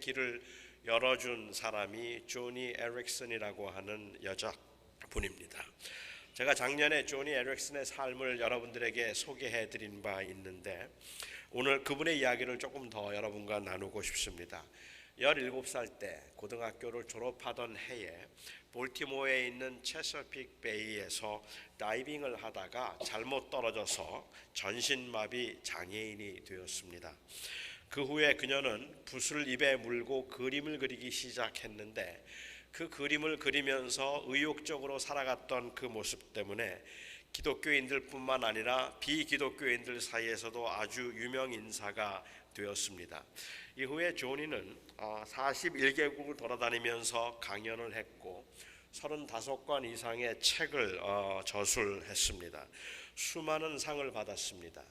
길을 열어준 사람이 조니 에릭슨이라고 하는 여자분입니다. 제가 작년에 조니 에릭슨의 삶을 여러분들에게 소개해드린 바 있는데 오늘 그분의 이야기를 조금 더 여러분과 나누고 싶습니다. 17살 때 고등학교를 졸업하던 해에 볼티모어에 있는 체서픽 베이에서 다이빙을 하다가 잘못 떨어져서 전신마비 장애인이 되었습니다. 그 후에 그녀는 붓을 입에 물고 그림을 그리기 시작했는데 그 그림을 그리면서 의욕적으로 살아갔던 그 모습 때문에 기독교인들뿐만 아니라 비기독교인들 사이에서도 아주 유명 인사가 되었습니다. 이후에 조니는 41개국을 돌아다니면서 강연을 했고 35권 이상의 책을 저술했습니다. 수많은 상을 받았습니다.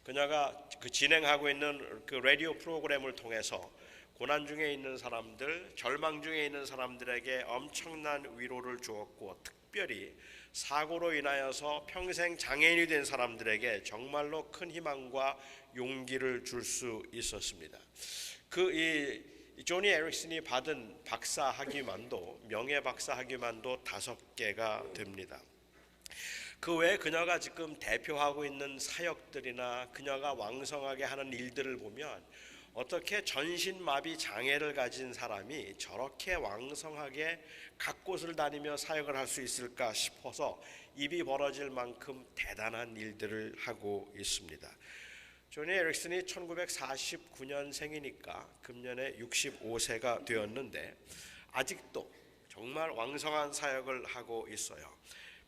그녀가 진행하고 있는 그 라디오 프로그램을 통해서 고난 중에 있는 사람들, 절망 중에 있는 사람들에게 엄청난 위로를 주었고 특별히 사고로 인하여서 평생 장애인이 된 사람들에게 정말로 큰 희망과 용기를 줄 수 있었습니다. 조니 에릭슨이 받은 박사학위만도 명예 박사학위만도 5개가 됩니다. 그 외에 그녀가 지금 대표하고 있는 사역들이나 그녀가 왕성하게 하는 일들을 보면 어떻게 전신마비 장애를 가진 사람이 저렇게 왕성하게 각 곳을 다니며 사역을 할 수 있을까 싶어서 입이 벌어질 만큼 대단한 일들을 하고 있습니다. 조니 에릭슨이 1949년생이니까 금년에 65세가 되었는데 아직도 정말 왕성한 사역을 하고 있어요.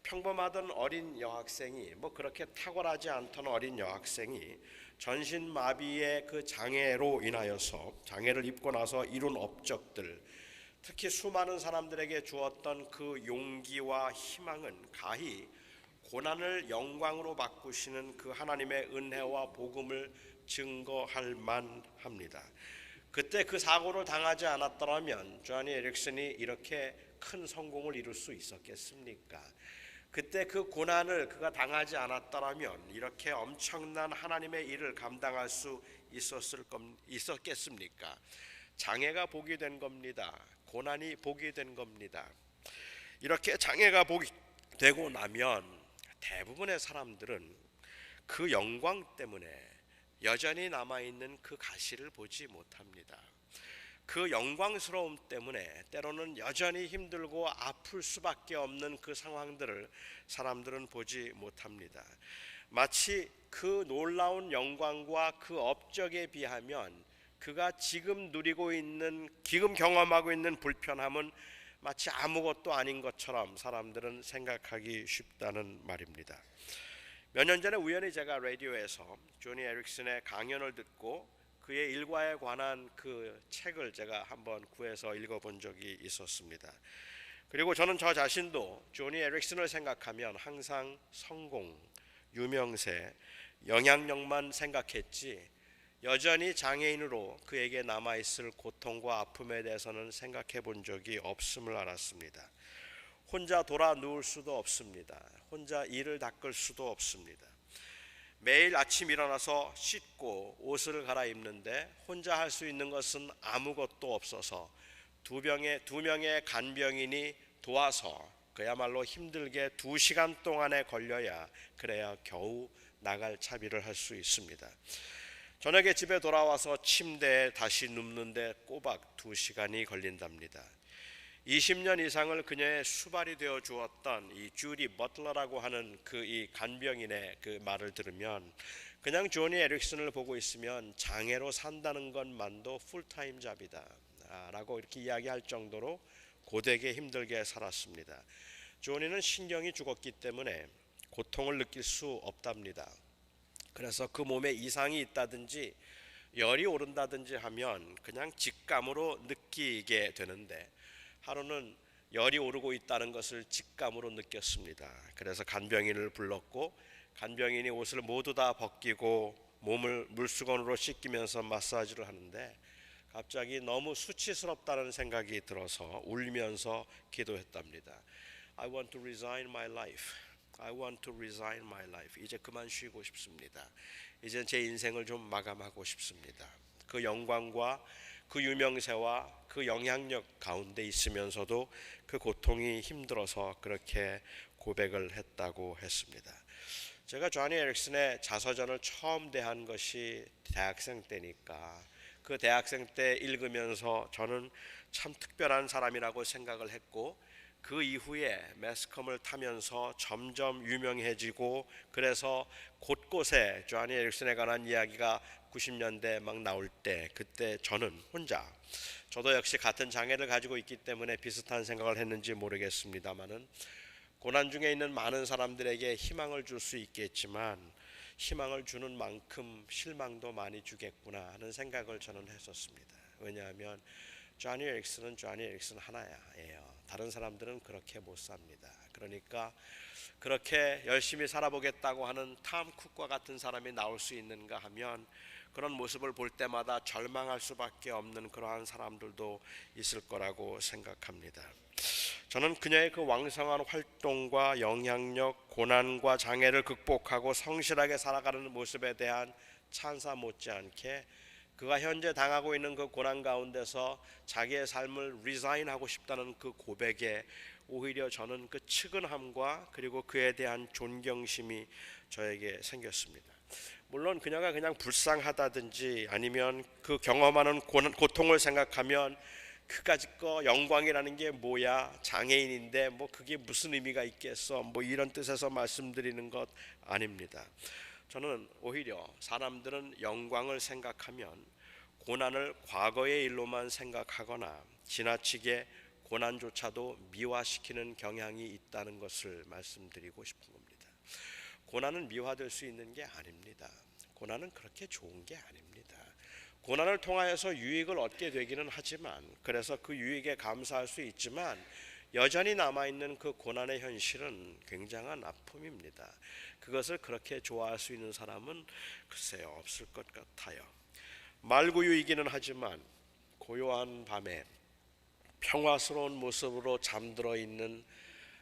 평범하던 어린 여학생이 그렇게 탁월하지 않던 어린 여학생이 전신마비의 그 장애로 인하여서 장애를 입고 나서 이룬 업적들, 특히 수많은 사람들에게 주었던 그 용기와 희망은 가히 고난을 영광으로 바꾸시는 그 하나님의 은혜와 복음을 증거할 만합니다. 그때 그 사고를 당하지 않았더라면 조니 에릭슨이 이렇게 큰 성공을 이룰 수 있었겠습니까? 그때 그 고난을 그가 당하지 않았더라면 이렇게 엄청난 하나님의 일을 감당할 수 있었겠습니까? 장애가 복이 된 겁니다. 고난이 복이 된 겁니다. 이렇게 장애가 복이 되고 나면 대부분의 사람들은 그 영광 때문에 여전히 남아있는 그 가시를 보지 못합니다. 그 영광스러움 때문에 때로는 여전히 힘들고 아플 수밖에 없는 그 상황들을 사람들은 보지 못합니다. 마치 그 놀라운 영광과 그 업적에 비하면 그가 지금 누리고 있는, 지금 경험하고 있는 불편함은 마치 아무것도 아닌 것처럼 사람들은 생각하기 쉽다는 말입니다. 몇 년 전에 우연히 제가 라디오에서 조니 에릭슨의 강연을 듣고 그의 일과에 관한 그 책을 제가 한번 구해서 읽어본 적이 있었습니다. 그리고 저는 저 자신도 조니 에릭슨을 생각하면 항상 성공, 유명세, 영향력만 생각했지 여전히 장애인으로 그에게 남아있을 고통과 아픔에 대해서는 생각해 본 적이 없음을 알았습니다. 혼자 돌아 누울 수도 없습니다. 혼자 이를 닦을 수도 없습니다. 매일 아침 일어나서 씻고 옷을 갈아입는데 혼자 할 수 있는 것은 아무것도 없어서 두 명의 간병인이 도와서 그야말로 힘들게 2시간 동안에 걸려야 그래야 겨우 나갈 차비를 할 수 있습니다. 저녁에 집에 돌아와서 침대에 다시 눕는데 꼬박 2시간이 걸린답니다. 20년 이상을 그녀의 수발이 되어 주었던 이 주디 버틀러라고 하는 그 이 간병인의 그 말을 들으면 그냥 조니 에릭슨을 보고 있으면 장애로 산다는 것만도 풀타임 잡이다 라고 이렇게 이야기할 정도로 고되게 힘들게 살았습니다. 조니는 신경이 죽었기 때문에 고통을 느낄 수 없답니다. 그래서 그 몸에 이상이 있다든지 열이 오른다든지 하면 그냥 직감으로 느끼게 되는데 하루는 열이 오르고 있다는 것을 직감으로 느꼈습니다. 그래서 간병인을 불렀고 간병인이 옷을 모두 다 벗기고 몸을 물수건으로 씻기면서 마사지를 하는데 갑자기 너무 수치스럽다는 생각이 들어서 울면서 기도했답니다. I want to resign my life. I want to resign my life. 이제 그만 쉬고 싶습니다. 이제 제 인생을 좀 마감하고 싶습니다. 그 영광과 그 유명세와 그 영향력 가운데 있으면서도 그 고통이 힘들어서 그렇게 고백을 했다고 했습니다. 제가 조니 에릭슨의 자서전을 처음 대한 것이 대학생 때니까 그 대학생 때 읽으면서 저는 참 특별한 사람이라고 생각을 했고, 그 이후에 매스컴을 타면서 점점 유명해지고, 그래서 곳곳에 조니 에릭슨에 관한 이야기가 90년대 막 나올 때, 그때 저는 혼자, 저도 역시 같은 장애를 가지고 있기 때문에 비슷한 생각을 했는지 모르겠습니다만은, 고난 중에 있는 많은 사람들에게 희망을 줄 수 있겠지만 희망을 주는 만큼 실망도 많이 주겠구나 하는 생각을 저는 했었습니다. 왜냐하면 조니 에릭슨은 조니 에릭슨 하나예요. 다른 사람들은 그렇게 못 삽니다. 그러니까 그렇게 열심히 살아보겠다고 하는 탐 쿡과 같은 사람이 나올 수 있는가 하면, 그런 모습을 볼 때마다 절망할 수밖에 없는 그러한 사람들도 있을 거라고 생각합니다. 저는 그녀의 그 왕성한 활동과 영향력, 고난과 장애를 극복하고 성실하게 살아가는 모습에 대한 찬사 못지않게, 그가 현재 당하고 있는 그 고난 가운데서 자기의 삶을 리자인하고 싶다는 그 고백에 오히려 저는 그 측은함과 그리고 그에 대한 존경심이 저에게 생겼습니다. 물론 그녀가 그냥 불쌍하다든지 아니면 그 경험하는 고통을 생각하면 그까짓 거 영광이라는 게 뭐야, 장애인인데 뭐 그게 무슨 의미가 있겠어, 뭐 이런 뜻에서 말씀드리는 것 아닙니다. 저는 오히려 사람들은 영광을 생각하면 고난을 과거의 일로만 생각하거나 지나치게 고난조차도 미화시키는 경향이 있다는 것을 말씀드리고 싶은 겁니다. 고난은 미화될 수 있는 게 아닙니다. 고난은 그렇게 좋은 게 아닙니다. 고난을 통하여서 유익을 얻게 되기는 하지만, 그래서 그 유익에 감사할 수 있지만 여전히 남아있는 그 고난의 현실은 굉장한 아픔입니다. 그것을 그렇게 좋아할 수 있는 사람은 글쎄요, 없을 것 같아요. 말구유이기는 하지만 고요한 밤에 평화스러운 모습으로 잠들어 있는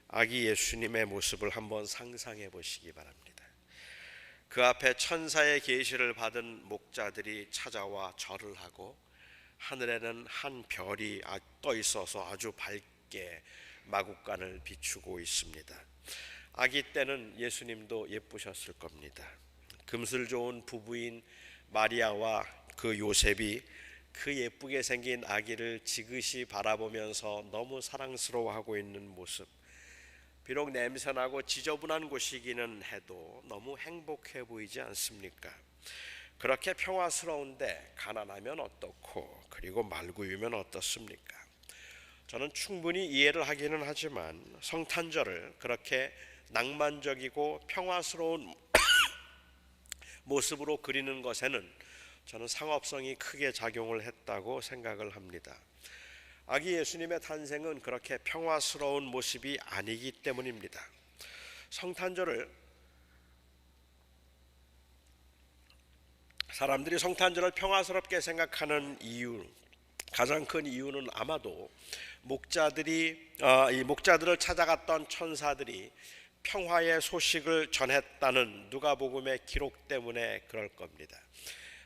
아기 예수님의 모습을 한번 상상해 보시기 바랍니다. 그 앞에 천사의 계시를 받은 목자들이 찾아와 절을 하고, 하늘에는 한 별이 떠 있어서 아주 밝게 마국간을 비추고 있습니다. 아기 때는 예수님도 예쁘셨을 겁니다. 금슬 좋은 부부인 마리아와 그 요셉이 그 예쁘게 생긴 아기를 지그시 바라보면서 너무 사랑스러워하고 있는 모습, 비록 냄새나고 지저분한 곳이기는 해도 너무 행복해 보이지 않습니까? 그렇게 평화스러운데 가난하면 어떻고, 그리고 말구유면 어떻습니까? 저는 충분히 이해를 하기는 하지만 성탄절을 그렇게 낭만적이고 평화스러운 모습으로 그리는 것에는 저는 상업성이 크게 작용을 했다고 생각을 합니다. 아기 예수님의 탄생은 그렇게 평화스러운 모습이 아니기 때문입니다. 사람들이 성탄절을 평화스럽게 생각하는 이유, 가장 큰 이유는 아마도 이 목자들을 찾아갔던 천사들이 평화의 소식을 전했다는 누가복음의 기록 때문에 그럴 겁니다.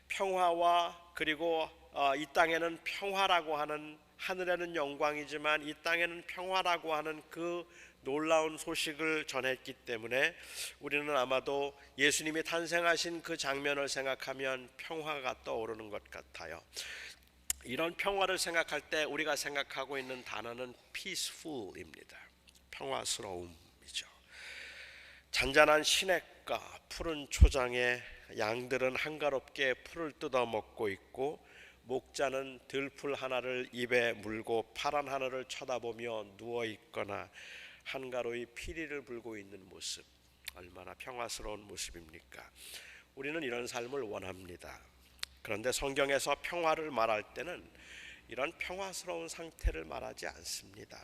평화와, 그리고 이 땅에는 평화라고 하는, 하늘에는 영광이지만 이 땅에는 평화라고 하는 그 놀라운 소식을 전했기 때문에 우리는 아마도 예수님이 탄생하신 그 장면을 생각하면 평화가 떠오르는 것 같아요. 이런 평화를 생각할 때 우리가 생각하고 있는 단어는 peaceful입니다. 평화스러움이죠. 잔잔한 시냇가 푸른 초장에 양들은 한가롭게 풀을 뜯어 먹고 있고, 목자는 들풀 하나를 입에 물고 파란 하늘을 쳐다보며 누워 있거나 한가로이 피리를 불고 있는 모습, 얼마나 평화스러운 모습입니까? 우리는 이런 삶을 원합니다. 그런데 성경에서 평화를 말할 때는 이런 평화스러운 상태를 말하지 않습니다.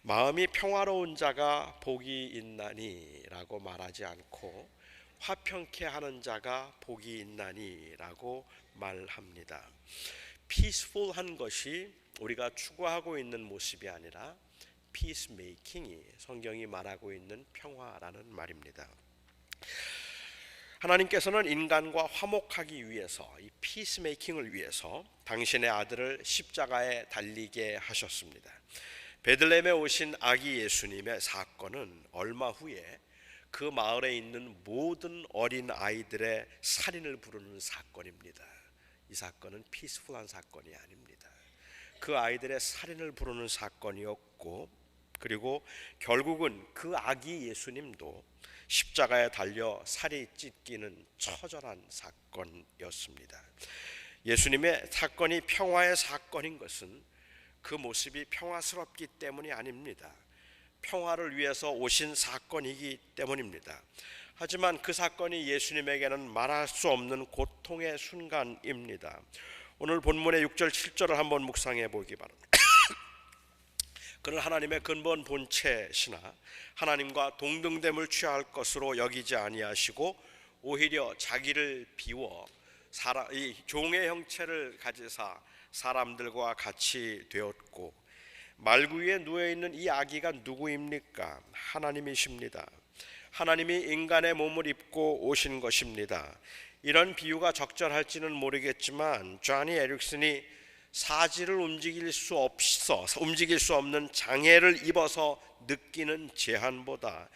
마음이 평화로운 자가 복이 있나니 라고 말하지 않고 화평케 하는 자가 복이 있나니 라고 말합니다. 피스풀한 것이 우리가 추구하고 있는 모습이 아니라 피스메이킹이 성경이 말하고 있는 평화라는 말입니다. 하나님께서는 인간과 화목하기 위해서, 이 피스메이킹을 위해서 당신의 아들을 십자가에 달리게 하셨습니다. 베들레헴에 오신 아기 예수님의 사건은 얼마 후에 그 마을에 있는 모든 어린 아이들의 살인을 부르는 사건입니다. 이 사건은 피스풀한 사건이 아닙니다. 그 아이들의 살인을 부르는 사건이었고, 그리고 결국은 그 아기 예수님도 십자가에 달려 살이 찢기는 처절한 사건이었습니다. 예수님의 사건이 평화의 사건인 것은 그 모습이 평화스럽기 때문이 아닙니다. 평화를 위해서 오신 사건이기 때문입니다. 하지만 그 사건이 예수님에게는 말할 수 없는 고통의 순간입니다. 오늘 본문의 6절 7절을 한번 묵상해 보기 바랍니다. 그는 하나님의 근본 본체시나 하나님과 동등됨을 취할 것으로 여기지 아니하시고 오히려 자기를 비워 이 종의 형체를 가지사 사람들과 같이 되었고, 말구 위에 누워있는 이 아기가 누구입니까? 하나님이십니다. 하나님이 인간의 몸을 입고 오신 것입니다. 이런 비유가 적절할지는 모르겠지만 조니 에릭슨이 사지를 움직일 수 없는 장애를 입어서 느끼는 제한보다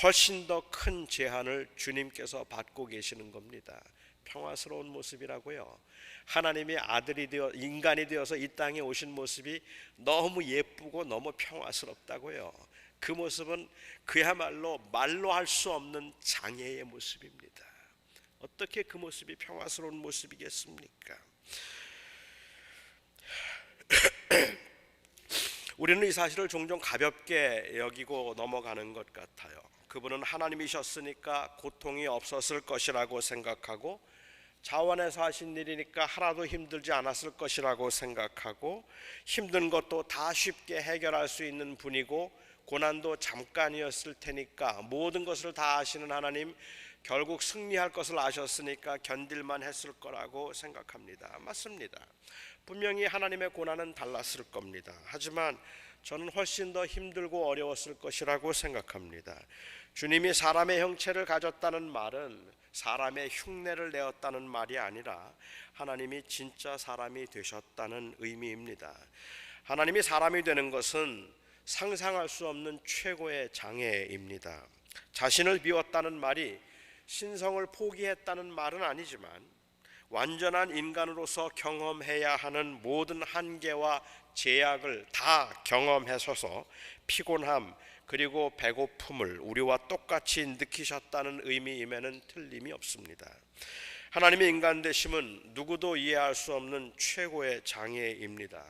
훨씬 더 큰 제한을 주님께서 받고 계시는 겁니다. 평화스러운 모습이라고요. 하나님이 인간이 되어서 이 땅에 오신 모습이 너무 예쁘고 너무 평화스럽다고요. 그 모습은 그야말로 말로 할 수 없는 장애의 모습입니다. 어떻게 그 모습이 평화스러운 모습이겠습니까? 우리는 이 사실을 종종 가볍게 여기고 넘어가는 것 같아요. 그분은 하나님이셨으니까 고통이 없었을 것이라고 생각하고, 자원해서 하신 일이니까 하나도 힘들지 않았을 것이라고 생각하고, 힘든 것도 다 쉽게 해결할 수 있는 분이고 고난도 잠깐이었을 테니까 모든 것을 다 아시는 하나님, 결국 승리할 것을 아셨으니까 견딜만 했을 거라고 생각합니다. 맞습니다. 분명히 하나님의 고난은 달랐을 겁니다. 하지만 저는 훨씬 더 힘들고 어려웠을 것이라고 생각합니다. 주님이 사람의 형체를 가졌다는 말은 사람의 흉내를 내었다는 말이 아니라 하나님이 진짜 사람이 되셨다는 의미입니다. 하나님이 사람이 되는 것은 상상할 수 없는 최고의 장애입니다. 자신을 비웠다는 말이 신성을 포기했다는 말은 아니지만 완전한 인간으로서 경험해야 하는 모든 한계와 제약을 다 경험하셔서 피곤함 그리고 배고픔을 우리와 똑같이 느끼셨다는 의미임에는 틀림이 없습니다. 하나님의 인간 되심은 누구도 이해할 수 없는 최고의 장애입니다.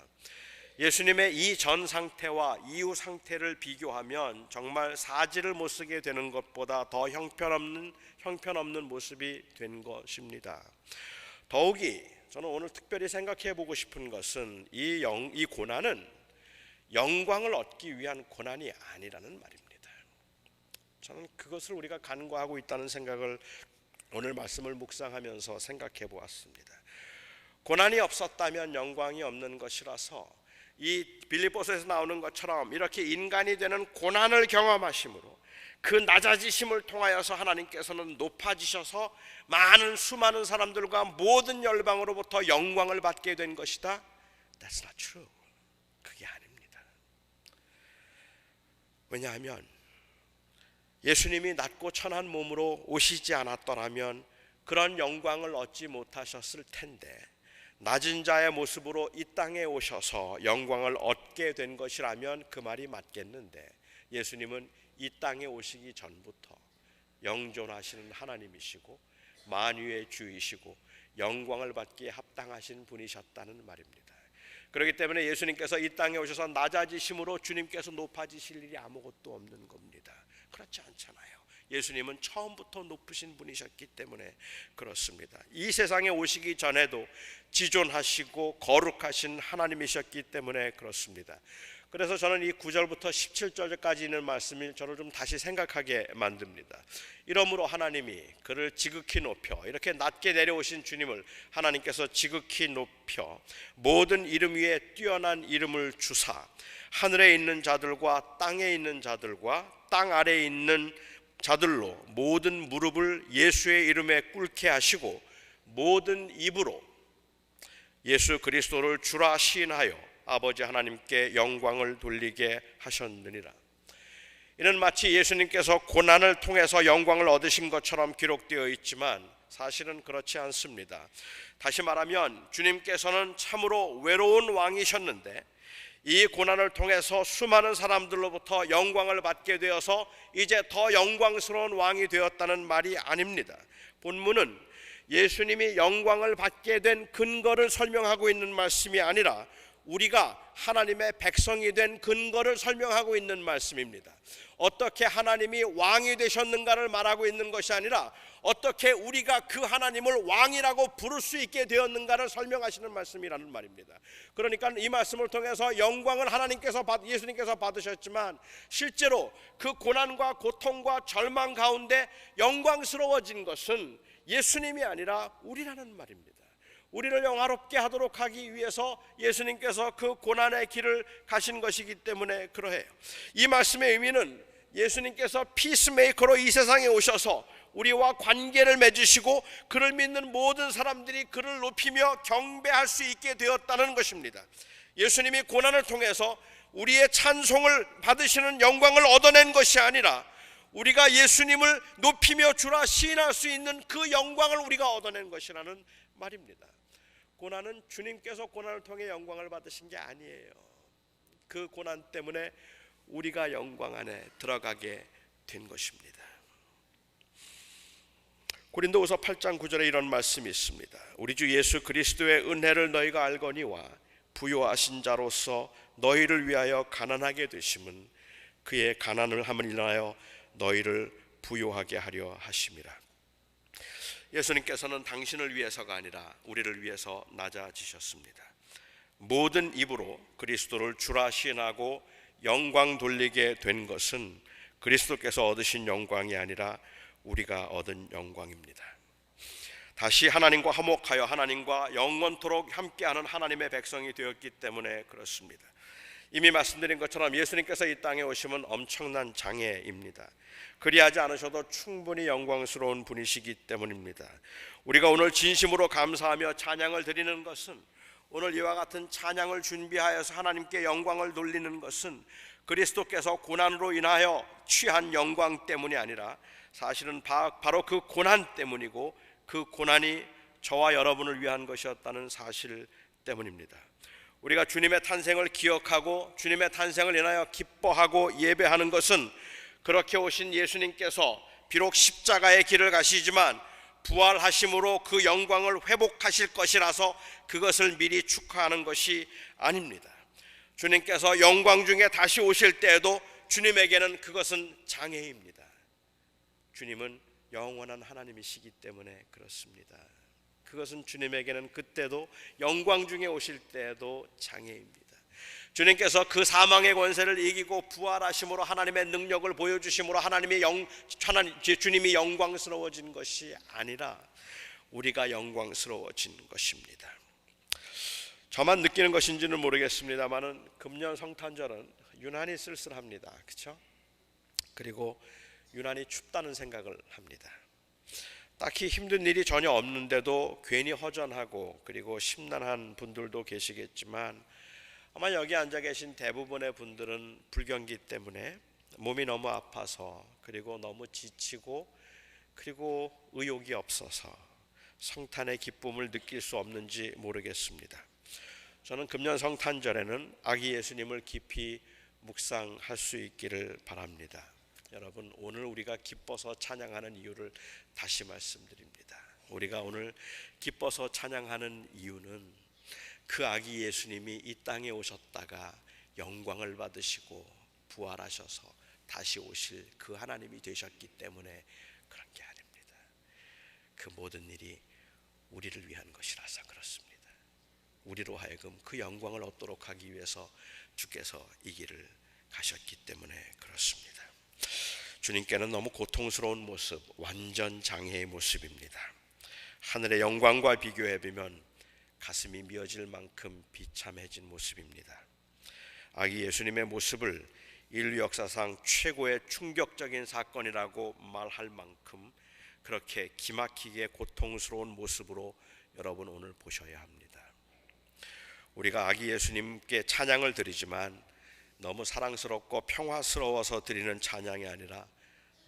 예수님의 이전 상태와 이후 상태를 비교하면 정말 사지를 못 쓰게 되는 것보다 더 형편없는 모습이 된 것입니다. 더욱이 저는 오늘 특별히 생각해 보고 싶은 것은 이 고난은 영광을 얻기 위한 고난이 아니라는 말입니다. 저는 그것을 우리가 간과하고 있다는 생각을 오늘 말씀을 묵상하면서 생각해 보았습니다. 고난이 없었다면 영광이 없는 것이라서 이 빌립보서에서 나오는 것처럼 이렇게 인간이 되는 고난을 경험하심으로 그 낮아지심을 통하여서 하나님께서는 높아지셔서 수많은 사람들과 모든 열방으로부터 영광을 받게 된 것이다. That's not true. 그게 아닙니다. 왜냐하면 예수님이 낮고 천한 몸으로 오시지 않았더라면 그런 영광을 얻지 못하셨을 텐데, 낮은 자의 모습으로 이 땅에 오셔서 영광을 얻게 된 것이라면 그 말이 맞겠는데, 예수님은 이 땅에 오시기 전부터 영존하시는 하나님이시고 만유의 주이시고 영광을 받기에 합당하신 분이셨다는 말입니다. 그렇기 때문에 예수님께서 이 땅에 오셔서 낮아지심으로 주님께서 높아지실 일이 아무것도 없는 겁니다. 그렇지 않잖아요. 예수님은 처음부터 높으신 분이셨기 때문에 그렇습니다. 이 세상에 오시기 전에도 지존하시고 거룩하신 하나님이셨기 때문에 그렇습니다. 그래서 저는 이 9절부터 17절까지 있는 말씀이 저를 좀 다시 생각하게 만듭니다. 이러므로 하나님이 그를 지극히 높여, 이렇게 낮게 내려오신 주님을 하나님께서 지극히 높여 모든 이름 위에 뛰어난 이름을 주사 하늘에 있는 자들과 땅에 있는 자들과 땅 아래에 있는 자들로 모든 무릎을 예수의 이름에 꿇게 하시고 모든 입으로 예수 그리스도를 주라 시인하여 아버지 하나님께 영광을 돌리게 하셨느니라. 이는 마치 예수님께서 고난을 통해서 영광을 얻으신 것처럼 기록되어 있지만 사실은 그렇지 않습니다. 다시 말하면 주님께서는 참으로 외로운 왕이셨는데 이 고난을 통해서 수많은 사람들로부터 영광을 받게 되어서 이제 더 영광스러운 왕이 되었다는 말이 아닙니다. 본문은 예수님이 영광을 받게 된 근거를 설명하고 있는 말씀이 아니라 우리가 하나님의 백성이 된 근거를 설명하고 있는 말씀입니다. 어떻게 하나님이 왕이 되셨는가를 말하고 있는 것이 아니라 어떻게 우리가 그 하나님을 왕이라고 부를 수 있게 되었는가를 설명하시는 말씀이라는 말입니다. 그러니까 이 말씀을 통해서 영광을 예수님께서 받으셨지만 실제로 그 고난과 고통과 절망 가운데 영광스러워진 것은 예수님이 아니라 우리라는 말입니다. 우리를 영화롭게 하도록 하기 위해서 예수님께서 그 고난의 길을 가신 것이기 때문에 그러해요. 이 말씀의 의미는 예수님께서 피스메이커로 이 세상에 오셔서 우리와 관계를 맺으시고 그를 믿는 모든 사람들이 그를 높이며 경배할 수 있게 되었다는 것입니다. 예수님이 고난을 통해서 우리의 찬송을 받으시는 영광을 얻어낸 것이 아니라 우리가 예수님을 높이며 주라 시인할 수 있는 그 영광을 우리가 얻어낸 것이라는 말입니다. 고난은 주님께서 고난을 통해 영광을 받으신 게 아니에요. 그 고난 때문에 우리가 영광 안에 들어가게 된 것입니다. 고린도후서 8장 9절에 이런 말씀이 있습니다. 우리 주 예수 그리스도의 은혜를 너희가 알거니와 부요하신 자로서 너희를 위하여 가난하게 되심은 그의 가난을 함을 인하여 너희를 부요하게 하려 하심이라. 예수님께서는 당신을 위해서가 아니라 우리를 위해서 낮아지셨습니다. 모든 입으로 그리스도를 주라 시인하고 영광 돌리게 된 것은 그리스도께서 얻으신 영광이 아니라 우리가 얻은 영광입니다. 다시 하나님과 화목하여 하나님과 영원토록 함께하는 하나님의 백성이 되었기 때문에 그렇습니다. 이미 말씀드린 것처럼 예수님께서 이 땅에 오시면 엄청난 장애입니다. 그리하지 않으셔도 충분히 영광스러운 분이시기 때문입니다. 우리가 오늘 진심으로 감사하며 찬양을 드리는 것은, 오늘 이와 같은 찬양을 준비하여서 하나님께 영광을 돌리는 것은 그리스도께서 고난으로 인하여 취한 영광 때문이 아니라 사실은 바로 그 고난 때문이고 그 고난이 저와 여러분을 위한 것이었다는 사실 때문입니다. 우리가 주님의 탄생을 기억하고 주님의 탄생을 인하여 기뻐하고 예배하는 것은 그렇게 오신 예수님께서 비록 십자가의 길을 가시지만 부활하심으로 그 영광을 회복하실 것이라서 그것을 미리 축하하는 것이 아닙니다. 주님께서 영광 중에 다시 오실 때에도 주님에게는 그것은 장애입니다. 주님은 영원한 하나님이시기 때문에 그렇습니다. 그것은 주님에게는 그때도 영광 중에 오실 때에도 장애입니다. 주님께서 그 사망의 권세를 이기고 부활하심으로 하나님의 능력을 보여주심으로 주님이 영광스러워진 것이 아니라 우리가 영광스러워진 것입니다. 저만 느끼는 것인지는 모르겠습니다만은 금년 성탄절은 유난히 쓸쓸합니다. 그렇죠? 그리고 유난히 춥다는 생각을 합니다. 딱히 힘든 일이 전혀 없는데도 괜히 허전하고 그리고 심란한 분들도 계시겠지만 아마 여기 앉아 계신 대부분의 분들은 불경기 때문에 몸이 너무 아파서 그리고 너무 지치고 그리고 의욕이 없어서 성탄의 기쁨을 느낄 수 없는지 모르겠습니다. 저는 금년 성탄절에는 아기 예수님을 깊이 묵상할 수 있기를 바랍니다. 여러분, 오늘 우리가 기뻐서 찬양하는 이유를 다시 말씀드립니다. 우리가 오늘 기뻐서 찬양하는 이유는 그 아기 예수님이 이 땅에 오셨다가 영광을 받으시고 부활하셔서 다시 오실 그 하나님이 되셨기 때문에 그런 게 아닙니다. 그 모든 일이 우리를 위한 것이라서 그렇습니다. 우리로 하여금 그 영광을 얻도록 하기 위해서 주께서 이 길을 가셨기 때문에 그렇습니다. 주님께는 너무 고통스러운 모습, 완전 장애의 모습입니다. 하늘의 영광과 비교해보면 가슴이 미어질 만큼 비참해진 모습입니다. 아기 예수님의 모습을 인류 역사상 최고의 충격적인 사건이라고 말할 만큼 그렇게 기막히게 고통스러운 모습으로 여러분 오늘 보셔야 합니다. 우리가 아기 예수님께 찬양을 드리지만 너무 사랑스럽고 평화스러워서 드리는 찬양이 아니라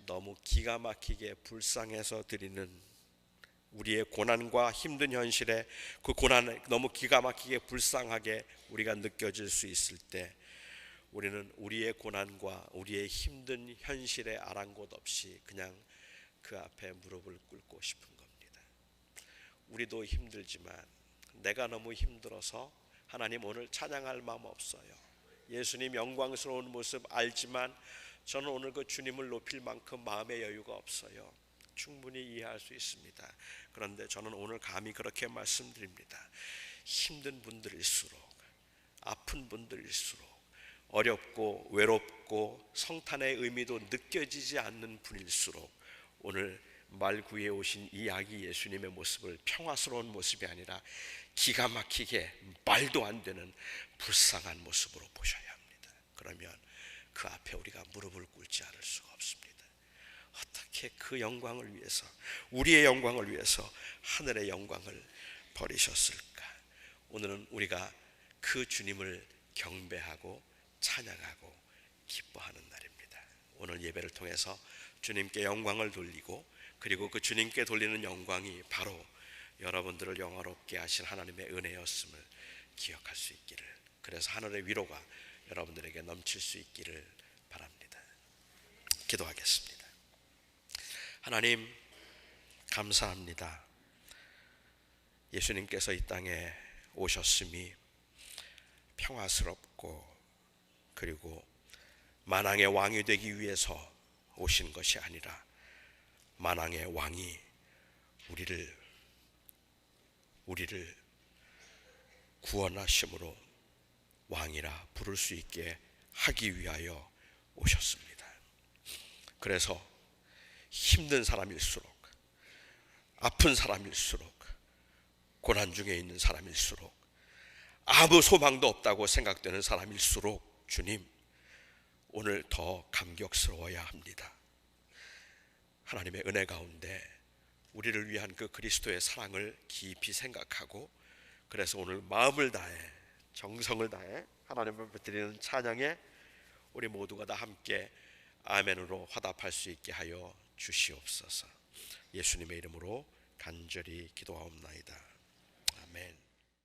너무 기가 막히게 불쌍해서 드리는, 우리의 고난과 힘든 현실에 그 고난을 너무 기가 막히게 불쌍하게 우리가 느껴질 수 있을 때 우리는 우리의 고난과 우리의 힘든 현실에 아랑곳 없이 그냥 그 앞에 무릎을 꿇고 싶은 겁니다. 우리도 힘들지만 내가 너무 힘들어서 하나님 오늘 찬양할 마음 없어요. 예수님 영광스러운 모습 알지만 저는 오늘 그 주님을 높일 만큼 마음의 여유가 없어요. 충분히 이해할 수 있습니다. 그런데 저는 오늘 감히 그렇게 말씀드립니다. 힘든 분들일수록, 아픈 분들일수록, 어렵고 외롭고 성탄의 의미도 느껴지지 않는 분일수록 오늘 말구에 오신 이 아기 예수님의 모습을 평화스러운 모습이 아니라 기가 막히게 말도 안 되는 불쌍한 모습으로 보셔야 합니다. 그러면 그 앞에 우리가 무릎을 꿇지 않을 수가 없습니다. 어떻게 그 영광을 위해서, 우리의 영광을 위해서 하늘의 영광을 버리셨을까? 오늘은 우리가 그 주님을 경배하고 찬양하고 기뻐하는 날입니다. 오늘 예배를 통해서 주님께 영광을 돌리고, 그리고 그 주님께 돌리는 영광이 바로 여러분들을 영화롭게 하신 하나님의 은혜였음을 기억할 수 있기를, 그래서 하늘의 위로가 여러분들에게 넘칠 수 있기를 바랍니다. 기도하겠습니다. 하나님 감사합니다. 예수님께서 이 땅에 오셨음이 평화스럽고 그리고 만왕의 왕이 되기 위해서 오신 것이 아니라 만왕의 왕이 우리를 구원하심으로 왕이라 부를 수 있게 하기 위하여 오셨습니다. 그래서 힘든 사람일수록, 아픈 사람일수록, 고난 중에 있는 사람일수록, 아무 소망도 없다고 생각되는 사람일수록 주님 오늘 더 감격스러워야 합니다. 하나님의 은혜 가운데 우리를 위한 그 그리스도의 사랑을 깊이 생각하고, 그래서 오늘 마음을 다해 정성을 다해 하나님 앞에 드리는 찬양에 우리 모두가 다 함께 아멘으로 화답할 수 있게 하여 주시옵소서. 예수님의 이름으로 간절히 기도하옵나이다. 아멘.